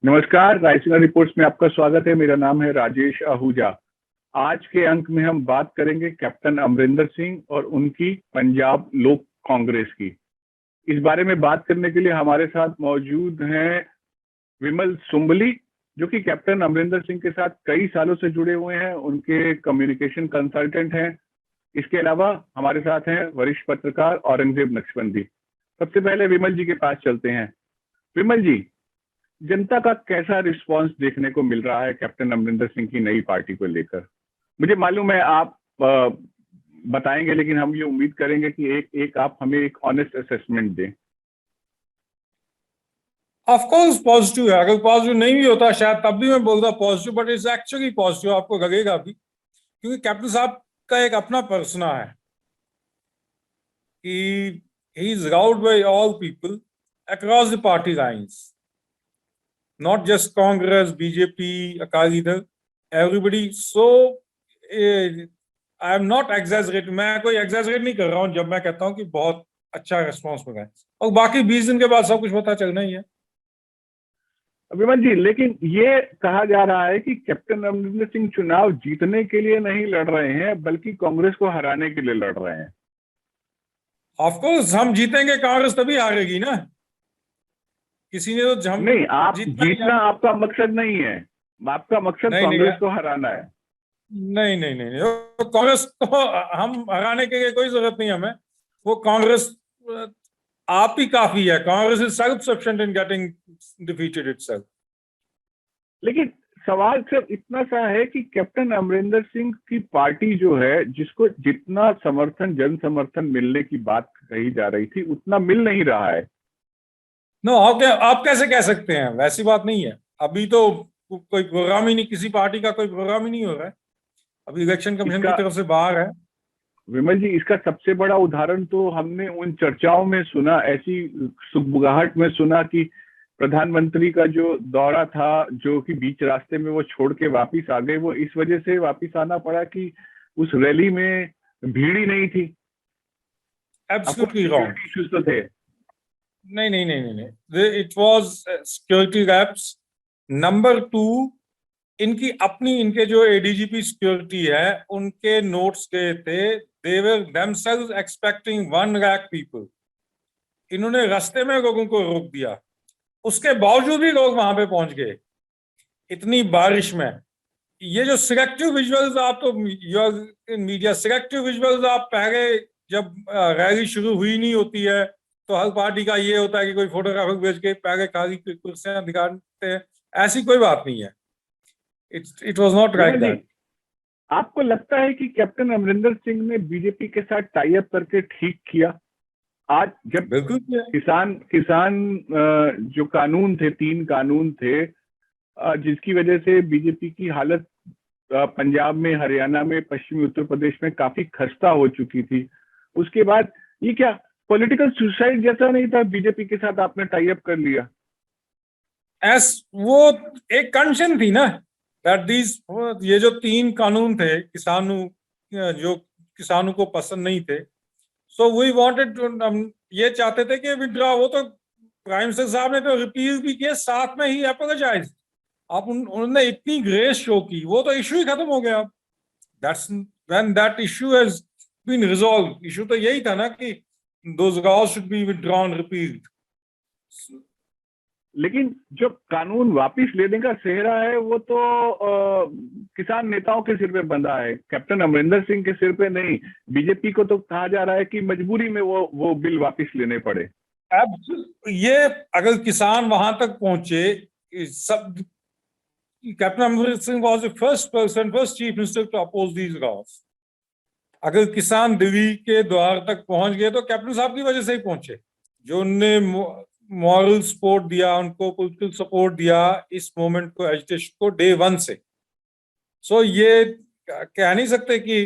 नमस्कार, रायसीना रिपोर्ट्स में आपका स्वागत है। मेरा नाम है राजेश आहूजा। आज के अंक में हम बात करेंगे कैप्टन अमरिंदर सिंह और उनकी पंजाब लोक कांग्रेस की। इस बारे में बात करने के लिए हमारे साथ मौजूद हैं विमल सुंबली, जो कि कैप्टन अमरिंदर सिंह के साथ कई सालों से जुड़े हुए हैं, उनके कम्युनिकेशन कंसल्टेंट हैं। इसके अलावा हमारे साथ हैं वरिष्ठ पत्रकार औरंगजेब नक्शबंदी। सबसे पहले विमल जी के पास चलते हैं। विमल जी, जनता का कैसा रिस्पांस देखने को मिल रहा है कैप्टन अमरिंदर सिंह की नई पार्टी को लेकर? मुझे मालूम है आप बताएंगे, लेकिन हम ये उम्मीद करेंगे कि एक आप हमें एक ऑनेस्ट असेसमेंट दें। ऑफ कोर्स पॉजिटिव है। अगर पॉजिटिव नहीं भी होता शायद तब भी मैं बोलता positive, but it's actually positive. आपको लगेगा भी, क्योंकि कैप्टन साहब का एक अपना पर्सना है कि he is lauded by all people across the party lines, not just Congress, BJP, Akali Dal, everybody. So I am not exaggerating. मैं कोई exaggerate नहीं कर रहा हूँ जब मैं कहता हूँ कि बहुत अच्छा रिस्पॉन्स मिला है, और बाकी 20 दिन के बाद सब कुछ पता चलना ही है। विमल जी, लेकिन ये कहा जा रहा है कि कैप्टन अमरिंदर सिंह चुनाव जीतने के लिए नहीं लड़ रहे हैं, बल्कि कांग्रेस को हराने के लिए लड़ रहे हैं। ऑफ कोर्स हम जीतेंगे, कांग्रेस तभी हारेगी ना। किसी ने तो हम नहीं, आप जीतना आपका मकसद नहीं है, आपका मकसद कांग्रेस को हराना है। नहीं नहीं नहीं, नहीं। तो कांग्रेस को हम हराने के लिए कोई जरूरत नहीं हमें। वो कांग्रेस आप ही काफी है। Congress is self sufficient in getting defeated itself. लेकिन सवाल सिर्फ इतना सा है कि कैप्टन अमरिंदर सिंह की पार्टी जो है, जिसको जितना समर्थन, जन समर्थन मिलने की बात कही जा रही थी, उतना मिल नहीं रहा है। नो, आप कैसे कह सकते हैं? वैसी बात नहीं है। अभी तो कोई प्रोग्राम ही नहीं, किसी पार्टी का कोई प्रोग्राम ही नहीं हो रहा है। अभी इलेक्शन कमीशन की तरफ से बाहर है। विमल जी, इसका सबसे बड़ा उदाहरण तो हमने उन चर्चाओं में सुना, ऐसी सुगबुगाहट में सुना कि प्रधानमंत्री का जो दौरा था, जो कि बीच रास्ते में वो छोड़ के वापिस आ गए, वो इस वजह से वापिस आना पड़ा कि उस रैली में भीड़ ही नहीं थी। Absolutely wrong. इश्यूज तो थे। नहीं नहीं नहीं नहीं, it was security gaps. Number 2, इनकी अपनी, इनके जो एडीजीपी सिक्योरिटी है, उनके नोट्स गए थे। दे वर देमसेल्व्स एक्सपेक्टिंग 1 लाख पीपल। इन्होंने रास्ते में लोगों को रोक दिया, उसके बावजूद भी लोग वहां पे पहुंच गए इतनी बारिश में। ये जो सिलेक्टिव विजुअल्स, आप तो मीडिया सिलेक्टिव विजुअल्स, आप पहले जब रैली शुरू हुई नहीं होती है तो हर पार्टी का ये होता है कि कोई फोटोग्राफर भेज के पहले खाली कुर्सियां दिखाते हैं। ऐसी कोई बात नहीं है। It was not like that. आपको लगता है कि कैप्टन अमरिंदर सिंह ने बीजेपी के साथ टाई अप करके ठीक किया? आज जब किसान जो कानून थे, 3 कानून थे, जिसकी वजह से बीजेपी की हालत पंजाब में, हरियाणा में, पश्चिमी उत्तर प्रदेश में काफी खस्ता हो चुकी थी, उसके बाद ये क्या पॉलिटिकल सुसाइड जैसा नहीं था? बीजेपी के साथ आपने टाई अप कर लिया। वो एक कंडीशन थी ना, दैट दीज, ये जो 3 कानून थे जो किसानों को पसंद नहीं थे, सो वी वांटेड, ये चाहते थे कि विड्रॉ। वो तो प्राइम मिनिस्टर साहब ने तो रिपील भी किया, साथ में ही अपोलोजाइज। आप उन्होंने इतनी ग्रेस शो की, वो तो इशू ही खत्म हो गया। That's when that issue has been resolve. Issue तो यही था ना कि those laws should be withdrawn, repealed. लेकिन जो कानून वापिस लेने का सेहरा है, वो तो किसान नेताओं के सिर पे बंधा है, कैप्टन अमरिंदर सिंह के सिर पे नहीं। बीजेपी को तो कहा जा रहा है कि मजबूरी में वो बिल वापिस लेने पड़े। अब ये अगर किसान वहां तक पहुंचे, सब, captain Amarinder Singh was the first chief minister to oppose these laws. अगर किसान दिल्ली के द्वार तक पहुंच गए तो कैप्टन साहब की वजह से ही पहुंचे, जो उनने मॉरल सपोर्ट दिया, उनको पॉलिटिकल सपोर्ट दिया इस मूवमेंट को, एजिटेशन को, डे 1 से। सो ये कह नहीं सकते कि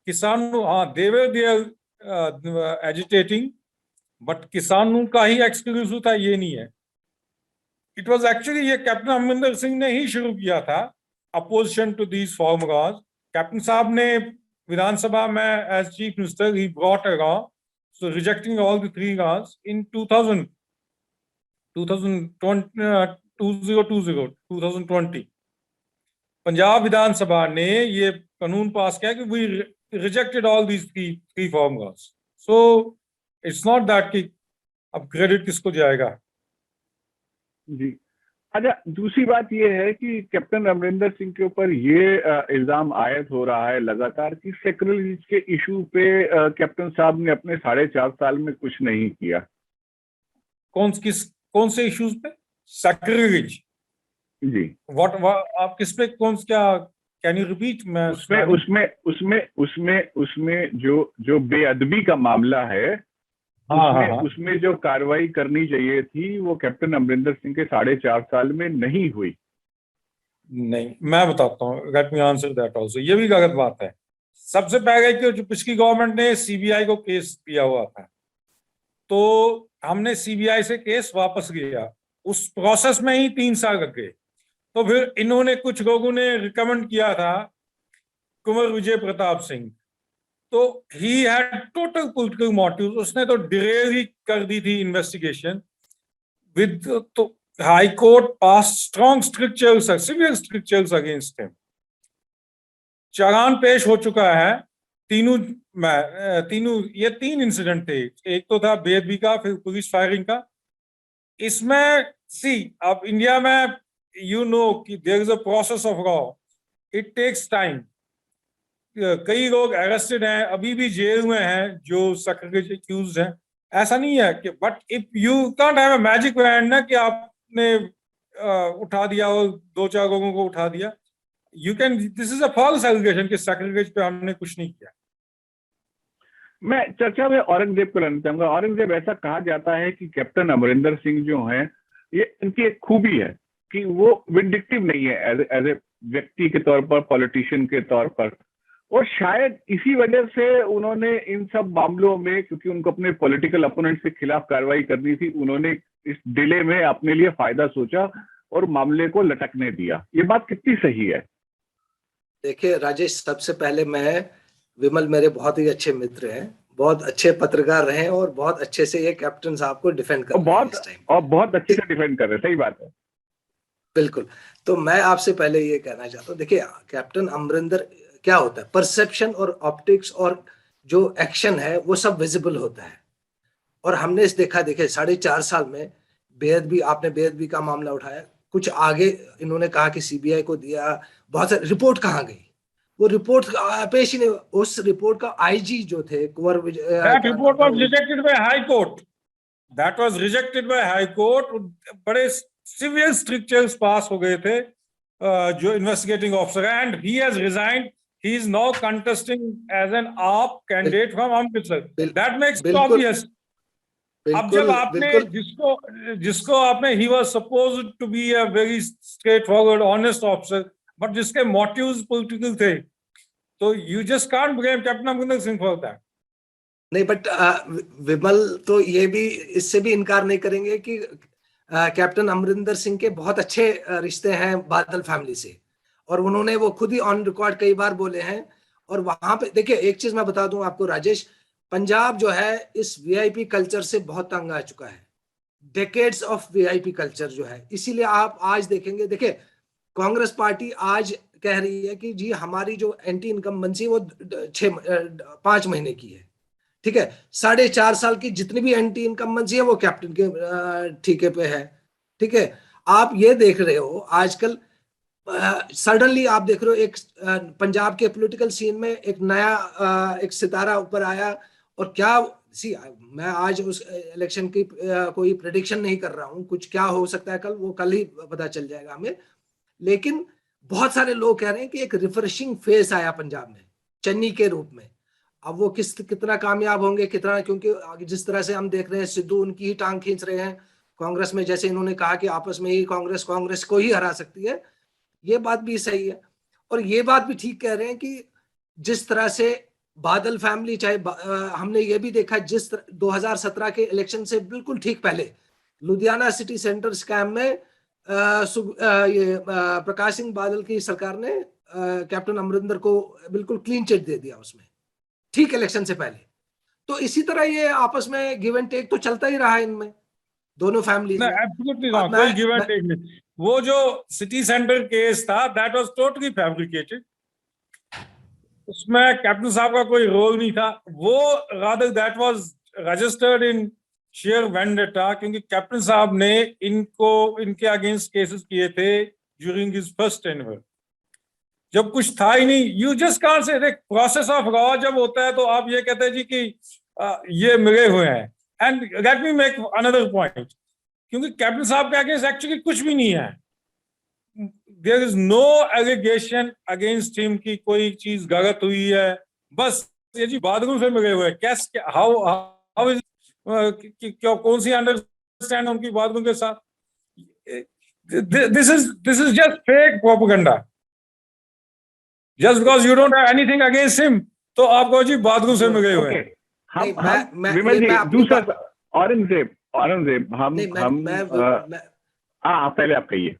किसान, हाँ they were there agitating, but किसानों का ही एक्सक्लूसिव था, ये नहीं है। इट वाज एक्चुअली, ये कैप्टन अमरिंदर सिंह ने ही शुरू किया था, opposition to these farm laws. Captain साहब ने विधानसभा में एज चीफ मिनिस्टर ही brought a law, so rejecting all the 3 laws in 2020, 2020 Punjab Vidhan Sabha ने ये कानून पास किया कि we rejected all these three farm laws. So it's not that कि अब क्रेडिट किसको जाएगा। जी। अच्छा, दूसरी बात ये है कि कैप्टन अमरिंदर सिंह के ऊपर ये इल्जाम आयद हो रहा है लगातार कि सेक्रेटरीज के इशू पे कैप्टन साहब ने अपने 4.5 साल में कुछ नहीं किया। कौन से इश्यूज पे? Secretaries ji. व्हाट आप किस पे कैन यू रिपीट? मैं उसमें जो बेअदबी का मामला है, उसमें जो कार्रवाई करनी चाहिए थी वो कैप्टन अमरिंदर सिंह के 4.5 साल में नहीं हुई। नहीं, मैं बताता हूँ, let me answer that also. ये भी गलत बात है। सबसे पहले कि जो पिछली गवर्नमेंट ने सीबीआई को केस दिया हुआ था, तो हमने सीबीआई से केस वापस लिया, उस प्रोसेस में ही 3 साल लग गए। तो फिर इन्होंने, कुछ लोगों ने रिकमेंड किया था कुंवर विजय प्रताप सिंह, तो he had total political motive, उसने तो डिरेल ही कर दी थी इन्वेस्टिगेशन विद, तो high court pass strong strictures, severe strictures against him. चालान पेश हो चुका है ये 3 इंसिडेंट थे। एक तो था बेअदबी का, फिर पुलिस फायरिंग का। इसमें अब इंडिया में कि there is a process of law, it takes time. कई लोग अरेस्टेड हैं, अभी भी जेल में हैं जो सेक्रेटरी एक्यूज्ड हैं। ऐसा नहीं है कि, but if you can't have a magic wand ना कि आपने उठा दिया और 2-4 लोगों को उठा दिया। This is a false allegation कि सेक्रेटरी पे हमने कुछ नहीं किया। मैं चर्चा में औरंगजेब को लाना चाहूंगा। औरंगजेब, ऐसा कहा जाता है कि कैप्टन अमरिंदर सिंह जो हैं, ये इनकी एक खूबी है कि वो विंडिक्टिव नहीं है एज ए व्यक्ति के तौर पर, पॉलिटिशियन के तौर पर, और शायद इसी वजह से उन्होंने इन सब मामलों में, क्योंकि उनको अपने पॉलिटिकल अपोनेंट के खिलाफ कार्रवाई करनी थी, उन्होंने इस डिले में अपने लिए फायदा सोचा और मामले को लटकने दिया। ये बात कितनी सही है? देखिए राजेश, सबसे पहले विमल मेरे बहुत ही अच्छे मित्र हैं, बहुत अच्छे पत्रकार रहे हैं और बहुत अच्छे से ये कैप्टन साहब को डिफेंड कर रहे हैं इस टाइम, और बहुत अच्छे से डिफेंड कर रहे हैं। सही बात है, बिल्कुल। तो मैं आपसे पहले ये कहना चाहता हूँ, देखिए कैप्टन अमरिंदर क्या होता है, परसेप्शन और ऑप्टिक्स और जो एक्शन है वो सब विजिबल होता है। और हमने इस देखिए 4.5 साल में आपने बेअदबी का मामला उठाया, कुछ आगे इन्होंने कहा कि सीबीआई को दिया, बहुत सारी रिपोर्ट कहाँ गई, वो रिपोर्ट पेश ही नहीं। उस रिपोर्ट का आईजी जो थे Kunwar Vijay, that report was rejected by high court. That was rejected by high court. बड़े सिवियर स्ट्रिक्चर्स पास हो गए थे जो investigating officer, and he has resigned. He is now contesting as an AAP candidate from Amritsar. That makes it obvious. अब जब आपने जिसको आपने, he was supposed to be a very straightforward honest officer, but जिसके मोटिव्स पॉलिटिकल थे, तो you just can't blame captain Amarinder Singh for that. नहीं, but विमल तो ये भी, इससे भी इनकार नहीं करेंगे कि कैप्टन अमरिंदर सिंह के बहुत अच्छे रिश्ते हैं बादल फैमिली से, और उन्होंने वो खुद ही ऑन रिकॉर्ड कई बार बोले हैं। और वहां पे देखिए, एक चीज मैं बता दूं आपको राजेश, पंजाब जो है इस वीआईपी कल्चर से बहुत तंग आ चुका है, डेकेड्स ऑफ वीआईपी कल्चर जो है। इसीलिए आप आज देखेंगे, देखिए कांग्रेस पार्टी आज कह रही है कि जी हमारी जो एंटी इनकम्बेंसी वो 5 महीने की है, ठीक है। 4.5 साल की जितनी भी एंटी इनकम्बेंसी है वो कैप्टन के ठीके पे है, ठीक है। आप ये देख रहे हो आजकल सडनली आप देख रहे हो एक पंजाब के पॉलिटिकल सीन में एक नया एक सितारा ऊपर आया। और क्या मैं आज उस इलेक्शन की कोई प्रेडिक्शन नहीं कर रहा हूं, कुछ क्या हो सकता है कल, वो कल ही पता चल जाएगा हमें। लेकिन बहुत सारे लोग कह रहे हैं कि एक रिफ्रेशिंग फेस आया पंजाब में चन्नी के रूप में। अब वो कितना कामयाब होंगे, कितना, क्योंकि जिस तरह से हम देख रहे हैं सिद्धू उनकी ही टांग खींच रहे हैं कांग्रेस में, जैसे इन्होंने कहा कि आपस में ही कांग्रेस को ही हरा सकती है। ये बात भी सही है, और ये बात भी ठीक कह रहे हैं कि जिस तरह से बादल फैमिली, चाहे हमने ये भी देखा 2017 के इलेक्शन से बिल्कुल ठीक पहले लुधियाना सिटी सेंटर स्कैम में प्रकाश सिंह बादल की सरकार ने कैप्टन अमरिंदर को बिल्कुल क्लीन चिट दे दिया उसमें, ठीक इलेक्शन से पहले। तो इसी तरह ये आपस में गिव एंड टेक तो चलता ही रहा है इनमें, दोनों फैमिलीज में। एब्सोल्युटली नॉट, कोई गिव एंड टेक नहीं। वो जो सिटी सेंटर केस था, दैट वाज टोटली फैब्रिकेटेड। उसमें कैप्टन साहब का कोई रोल नहीं था। वो rather that was registered in share vendetta, क्योंकि कैप्टन साहब ने इनके अगेंस्ट केसेस किए थे ड्यूरिंग हिज फर्स्ट टेन्योर, जब कुछ था ही नहीं। यू जस्ट कांट से, देख, प्रोसेस ऑफ लॉ जब होता है तो आप ये कहते हैं जी कि ये मिले हुए हैं। And let me make another point, क्योंकि कैप्टन साहब के अगेंस्ट एक्चुअली कुछ भी नहीं है। There is no allegation against him कि कोई चीज गलत हुई है। बस ये जी बाथरूम से मिले हुए, कैसे, हाउ इज, क्यों, कौन सी अंडरस्टैंड उनकी बाथरूम के साथ? This is just fake propaganda. Just because you don't have anything against him, तो आपको जी बाथरूम से मिले हुए हैं। विमल जी, दूसरा औरंगजेब पहले आप कहिए।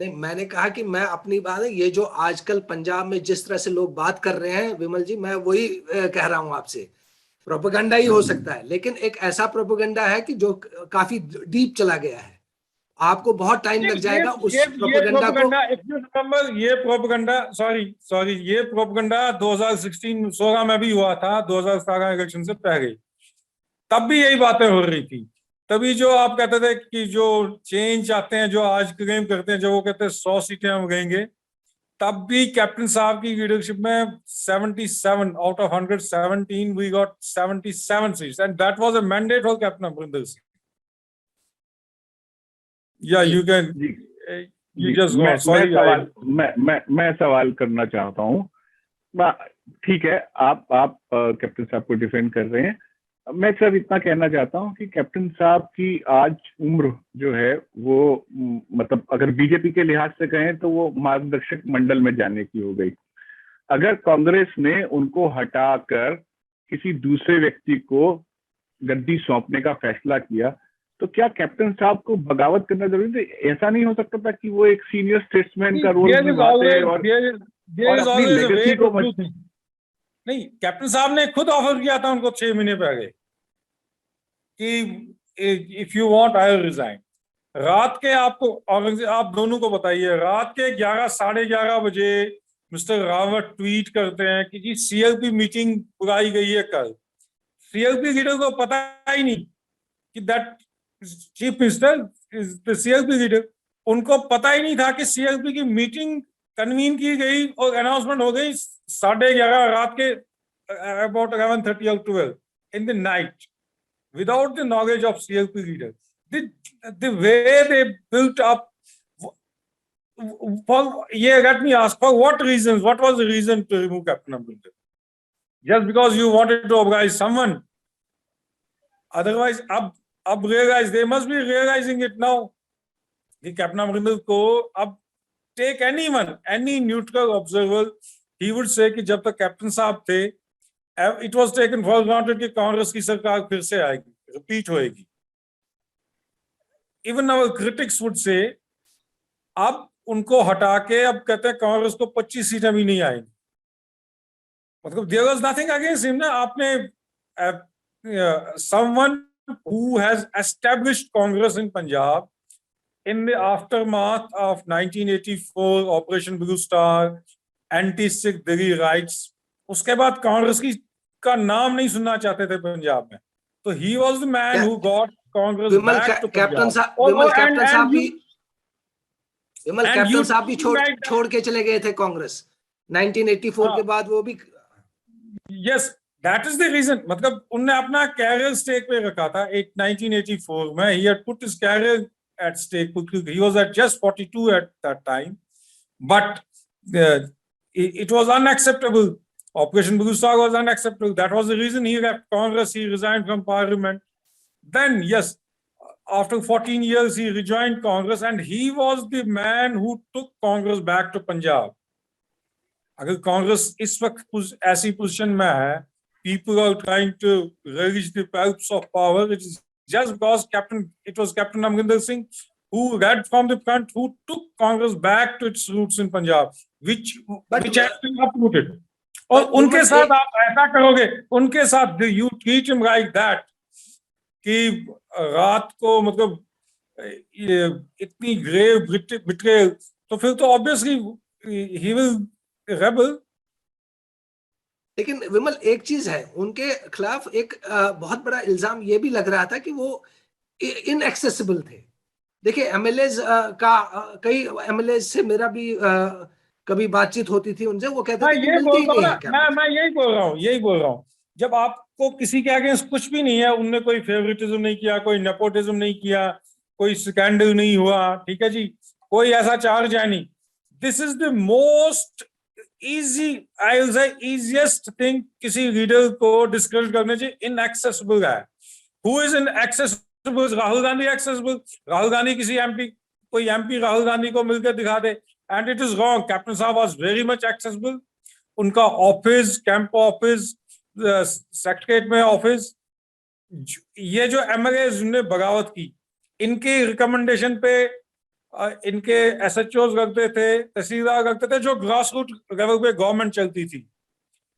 नहीं, मैंने कहा कि मैं अपनी बात है, ये जो आजकल पंजाब में जिस तरह से लोग बात कर रहे हैं विमल जी, मैं वही कह रहा हूं आपसे। प्रोपेगेंडा ही हो सकता है, लेकिन एक ऐसा प्रोपेगेंडा है कि जो काफी डीप चला गया है। आपको बहुत टाइम लग जाएगा उस प्रोपेगेंडा को। ये प्रोपेगेंडा 2016 में भी हुआ था, 2017 इलेक्शन से पहले, तब भी यही बातें हो रही थी। तभी जो आप कहते थे कि जो चेंज चाहते हैं, जो आज क्लेम करते हैं, जो वो कहते हैं 100 सीटें हम लेंगे, तब भी कैप्टन साहब की लीडरशिप में 77 out of 117 we got 77 seats, and that was a mandate for captain Amarinder Singh. या you can, you just go. Sorry, मैं सवाल करना चाहता हूँ। ठीक है, आप कैप्टन साहब को डिफेंड कर रहे हैं। मैं सिर्फ इतना कहना चाहता हूं कि कैप्टन साहब की आज उम्र जो है वो, मतलब अगर बीजेपी के लिहाज से कहें तो वो मार्गदर्शक मंडल में जाने की हो गई। अगर कांग्रेस ने उनको हटाकर किसी दूसरे व्यक्ति को गद्दी सौंपने का फैसला किया, तो क्या कैप्टन साहब को बगावत करना जरूरी था? ऐसा नहीं हो सकता था कि वो एक सीनियर स्टेट्समैन का रोल निभाते और अपनी लेगेसी को नहीं, कैप्टन साहब ने खुद ऑफर किया था उनको 6 महीने पहले कि if you want I will resign. रात के आपको, आप दोनों को बताइए, रात के 11, 11:30 बजे मिस्टर रावत ट्वीट करते हैं कि जी सीएलपी मीटिंग बुलाई गई है कल। सीएलपी लीडर को पता ही नहीं कि that chief minister is the CLP leader. उनको पता ही नहीं था कि सीएलपी की मीटिंग कन्वीन की गई और अनाउंसमेंट हो गई 11:30 रात के, about 11:30 or 12 in the night, without the knowledge of CLP leaders. The way they built up, let me ask, for what reasons? What was the reason to remove Captain Amrinder? Just because you wanted to organize someone? Otherwise, ab realize, they must be realizing it now. The Captain Amrinder ko ab take anyone, any neutral observer, he would say कि जब तक captain साहब थे, it was taken for granted कि कांग्रेस की सरकार फिर से आएगी, रिपीट होएगी। Even our critics would say, अब उनको हटा के अब कहते हैं कांग्रेस को 25 सीटें भी नहीं आएंगी। मतलब there was nothing against him ना। आपने someone who has established Congress in Punjab in the aftermath of 1984 Operation Blue Star, anti-Sikh Delhi riots, उसके बाद कांग्रेस का नाम नहीं सुनना चाहते थे पंजाब में। तो he was the man who got Congress back to captain साहब भी छोड़ के चले गए थे कांग्रेस 1984 के बाद, वो भी। Yes, that is the reason। मतलब उनने अपना कैरियर स्टेक पे रखा था 1984 में। He had put his career at stake because he was at just 42 at that time, but it was unacceptable. Operation Blue Star was unacceptable. That was the reason he left Congress. He resigned from Parliament. Then, yes, after 14 years, he rejoined Congress, and he was the man who took Congress back to Punjab. अगर कांग्रेस इस वक्त ऐसी position में है, people are trying to relish the pelts of power, it is just because it was Captain Amrinder Singh who led from the front, who took Congress back to its roots in Punjab, which has been uprooted. और उनके साथ आप ऐसा करोगे, उनके साथ you treat him like that कि रात को मतलब ये इतनी ग्रेव बिट्रेयल, तो फिर तो ऑब्वियसली ही विल रेबल। लेकिन विमल, एक चीज है, उनके खिलाफ एक बहुत बड़ा इल्जाम ये भी लग रहा था कि वो इनएक्सेसिबल थे। देखिए, एमएलए का कई एमएलए से मेरा भी कभी बातचीत होती थी उनसे, वो कहते मैं थे कि ये मिलते बोल ही रहा हूँ नहीं ना, है कैबिनेट। मैं यही बोल रहा हूँ, जब आपको किसी के अगेंस्ट कुछ भी नहीं है, उनने कोई फेवरेटिज्म नहीं किया, कोई नेपोटिज्म नहीं किया, कोई स्कैंडल नहीं हुआ, ठीक है जी, कोई ऐसा चार्ज है नहीं, this is the most easy, I will say easiest thing किसी लीडर को डिस्करेज करने चाहिए। इनएक्सेसिबल है, who is inaccessible? Rahul Gandhi accessible? Rahul Gandhi किसी एमपी, कोई एमपी राहुल गांधी को मिलकर दिखा दे, and it is wrong. Captain साहब वाज वेरी मच एक्सेसिबल। उनका ऑफिस, कैंप ऑफिस, सेक्रेटरीट में ऑफिस, ये जो एमएलए ने बगावत की, इनके रिकमेंडेशन पे इनके एसएचओ रखते थे, तहसीलदार रखते थे, जो ग्रास रूट लेवल पे गवर्नमेंट चलती थी,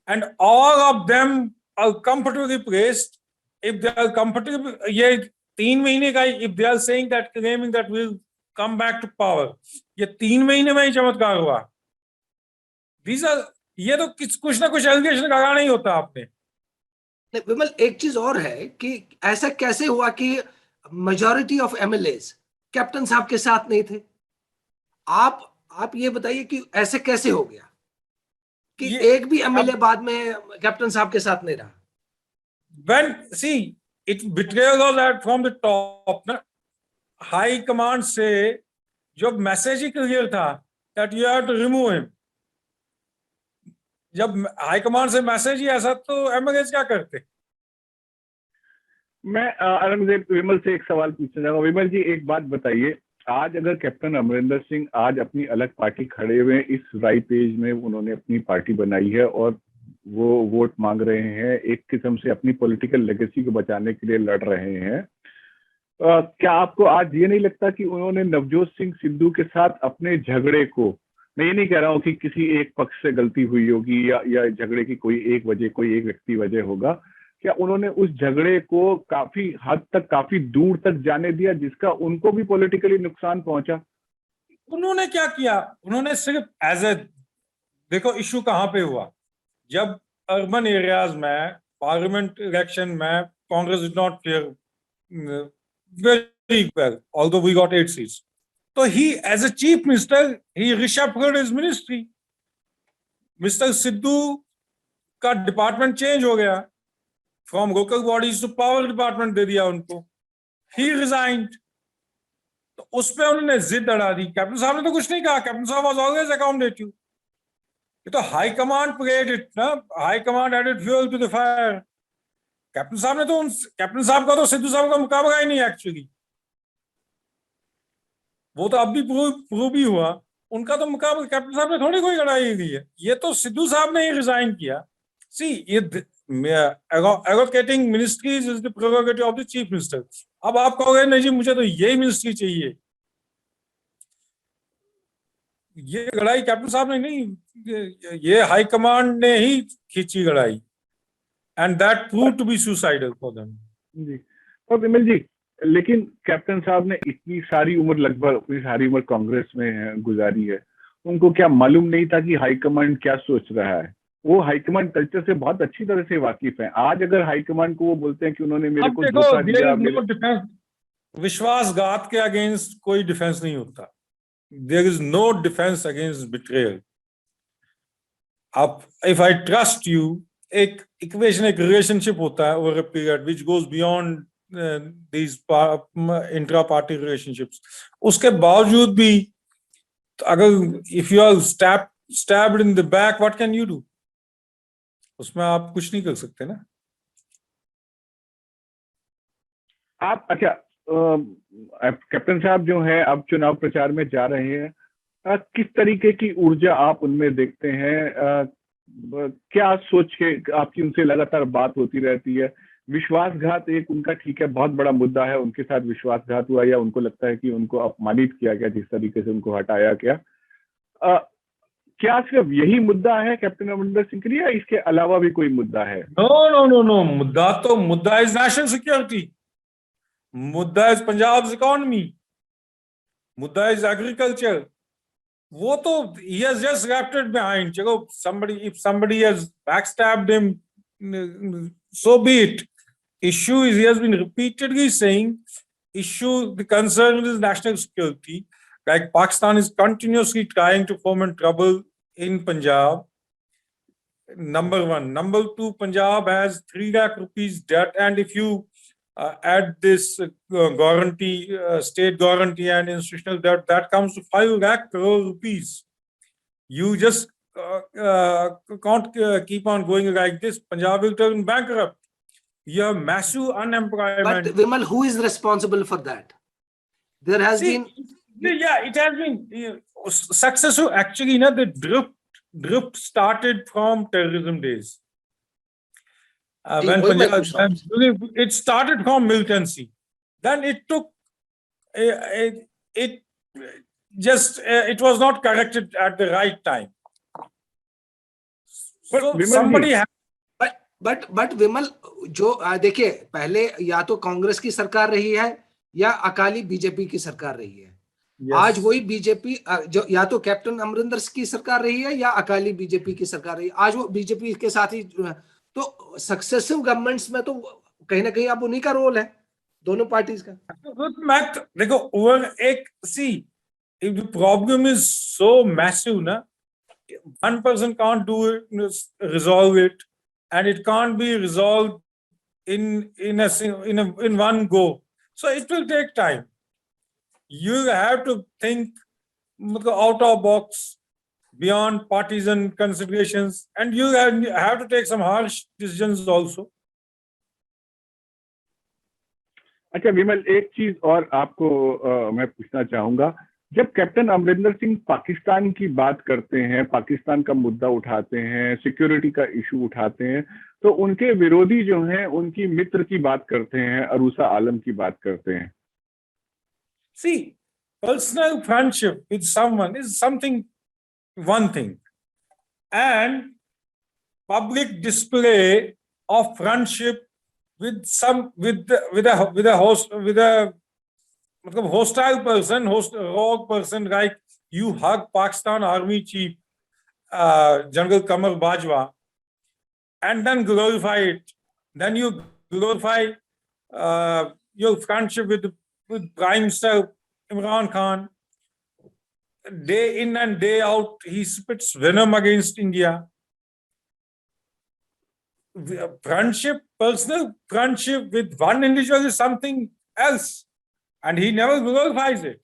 and all of them are comfortably placed. If they are comfortable, ये 3 महीने का, if they are saying that, claiming that will come back to power, ये 3 महीने में ही चमत्कार हुआ। These are, ये तो कुछ ना कुछ एलिगेशन लगाना ही होता आपने। विमल, एक चीज और है कि ऐसा कैसे हुआ कि मेजॉरिटी ऑफ एमएलए कैप्टन साहब के साथ नहीं थे? आप ये बताइए कि ऐसे कैसे हो गया कि एक भी एमएलए बाद में कैप्टन साहब के साथ नहीं रहा? When, see, it betrayal was at from the top, ना, हाई कमांड से जो मैसेज ही क्लियर था that you have to remove him, जब हाई कमांड से मैसेज ही ऐसा, तो एमएलए क्या करते? मैं औरंगजेब विमल से एक सवाल पूछना चाहूंगा। विमल जी, एक बात बताइए, आज अगर कैप्टन अमरिंदर सिंह आज अपनी अलग पार्टी खड़े हुए, इस राइट एज में उन्होंने अपनी पार्टी बनाई है और वो वोट मांग रहे हैं, एक किस्म से अपनी पॉलिटिकल लेगेसी को बचाने के लिए लड़ रहे हैं, क्या आपको आज ये नहीं लगता कि उन्होंने नवजोत सिंह सिद्धू के साथ अपने झगड़े को, मैं ये नहीं कह रहा हूँ कि किसी एक पक्ष से गलती हुई होगी या झगड़े की कोई एक व्यक्ति वजह होगा, क्या उन्होंने उस झगड़े को काफी हद तक, काफी दूर तक जाने दिया, जिसका उनको भी पॉलिटिकली नुकसान पहुंचा? उन्होंने क्या किया? उन्होंने सिर्फ एज ए, देखो इशू कहां पे हुआ, जब अर्बन एरियाज में पार्लियामेंट इलेक्शन में Congress did not fair very well, although we got 8 seats. So he, as a chief minister, he reshuffled his ministry. Mr. Sidhu का डिपार्टमेंट चेंज हो गया, from local bodies to power department दे दिया उनको, ही resigned. तो उस पे उन्होंने जिद अड़ा दी। कैप्टन साहब ने तो कुछ नहीं कहा, कैप्टन साहब वाज ऑलवेज अकोमोडेटिव। ये तो हाई कमांड प्लेड इट ना, high command added fuel to the fire. Captain साहब ने तो कैप्टन साहब का तो सिद्धू साहब का मुकाबला ही नहीं एक्चुअली, वो तो अब भी प्रूव भी हुआ, उनका तो मुकाबला कैप्टन साहब ने थोड़ी कोई लड़ाई की है, ये तो सिद्धू साहब ने ही रिजाइन किया। सी, ये allocating ministries is the prerogative of the chief minister. अब आप कहोगे नहीं जी मुझे तो यही मिनिस्ट्री चाहिए, ये लड़ाई कैप्टन साहब ने नहीं, ये हाई कमांड ने ही खींची लड़ाई, and that prove to be suicidal for them. जी, और विमल जी, लेकिन कैप्टन साहब ने इतनी सारी उम्र, लगभग अपनी सारी उम्र कांग्रेस में गुजारी है, उनको क्या मालूम नहीं था कि हाईकमांड क्या सोच रहा है? वो हाईकमांड कल्चर से बहुत अच्छी तरह से वाकिफ है। आज अगर हाईकमांड को वो बोलते हैं कि उन्होंने मेरे को धोखा दिया, विश्वासघात के अगेंस्ट कोई डिफेंस नहीं होता, there is no defence against betrayal. अब इफ आई ट्रस्ट यू, एक इक्वेशन, एक रिलेशनशिप होता है over a period which goes beyond these intra-party relationships, उसके बावजूद भी अगर if you are stabbed in the back, what can you do? उसमें आप कुछ नहीं कर सकते ना। आप अच्छा, कैप्टन साहब जो है अब चुनाव प्रचार में जा रहे हैं, किस तरीके की ऊर्जा आप उनमें देखते हैं? क्या सोच के आपकी उनसे लगातार बात होती रहती है? विश्वासघात एक उनका, ठीक है, बहुत बड़ा मुद्दा है, उनके साथ विश्वासघात हुआ या उनको लगता है कि उनको अपमानित किया गया जिस तरीके से उनको हटाया गया, क्या सिर्फ यही मुद्दा है कैप्टन अमरिंदर सिंह के लिए या इसके अलावा भी कोई मुद्दा है? नो, मुद्दा इज नेशनल सिक्योरिटी, मुद्दा इज पंजाब इकोनॉमी, मुद्दा इज एग्रीकल्चर, वो तो he has just wrapped it behind. चलो if somebody has backstabbed him, so be it. Issue is he has been repeatedly saying the concern is national security. Like Pakistan is continuously trying to foment trouble in Punjab. Number one. Number two, Punjab has 3 lakh rupees debt, and if you add this guarantee, state guarantee and institutional debt, that comes to 5 lakh crore rupees. You just can't keep on going like this. Punjab will turn bankrupt. You have massive unemployment. But Vimal, who is responsible for that? There has been. Yeah, it has been successful. Actually, the drift started from terrorism days. When Punjab, it started from militancy. Then it took, it was not corrected at the right time. So somebody has. But Vimal, जो देखिए, पहले या तो कांग्रेस की सरकार रही है या अकाली बीजेपी की सरकार रही है. Yes. आज वही बीजेपी, जो या तो कैप्टन अमरिंदर की सरकार रही है या अकाली बीजेपी की सरकार रही है, आज वो बीजेपी के साथ ही. तो सक्सेसिव गवर्नमेंट्स में तो कहीं ना कहीं अब उन्हीं का रोल है, दोनों पार्टीज का. देखो, if the problem is so massive, na, one person can't do it, resolve it, and it can't be resolved in one go. So it will take time. You have to think out of box, beyond partisan considerations, and you have to take some harsh decisions also. अच्छा विमल, एक चीज और आपको मैं पूछना चाहूंगा. जब captain Amarinder Singh Pakistan की बात करते हैं, पाकिस्तान का मुद्दा उठाते हैं, सिक्योरिटी का इशू उठाते हैं, तो उनके विरोधी जो हैं उनकी मित्र की बात करते हैं, अरूसा आलम की बात करते हैं. See, personal friendship with someone is one thing, and public display of friendship with a hostile person, rogue person, like you hug Pakistan Army Chief General Qamar Bajwa and then glorify it. Then you glorify your friendship with Prime Minister Imran Khan. Day in and day out, he spits venom against India. Personal friendship with one individual is something else, and he never glorifies it.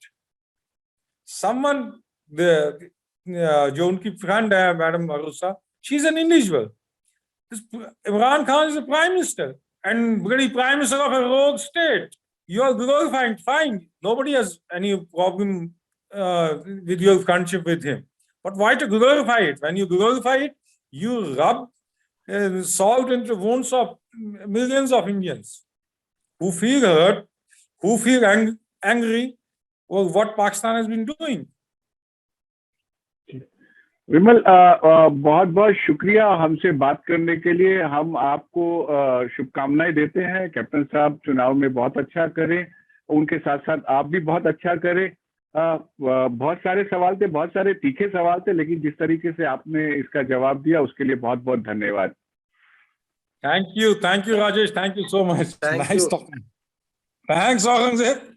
Someone, jo unki friend hai, Madam Arusa, she's an individual. Imran Khan is a prime minister, and bloody prime minister of a rogue state. You are glorifying, fine. Nobody has any problem with your friendship with him. But why to glorify it? When you glorify it, you rub salt into the wounds of millions of Indians who feel hurt, who feel angry over what Pakistan has been doing. विमल, बहुत बहुत शुक्रिया हमसे बात करने के लिए. हम आपको शुभकामनाएं देते हैं. कैप्टन साहब चुनाव में बहुत अच्छा करें, उनके साथ साथ आप भी बहुत अच्छा करें. बहुत सारे सवाल थे, बहुत सारे तीखे सवाल थे, लेकिन जिस तरीके से आपने इसका जवाब दिया उसके लिए बहुत बहुत धन्यवाद. Thank you Rajesh, thank you so much. Thank nice you. talking. Thanks Aurangzeb.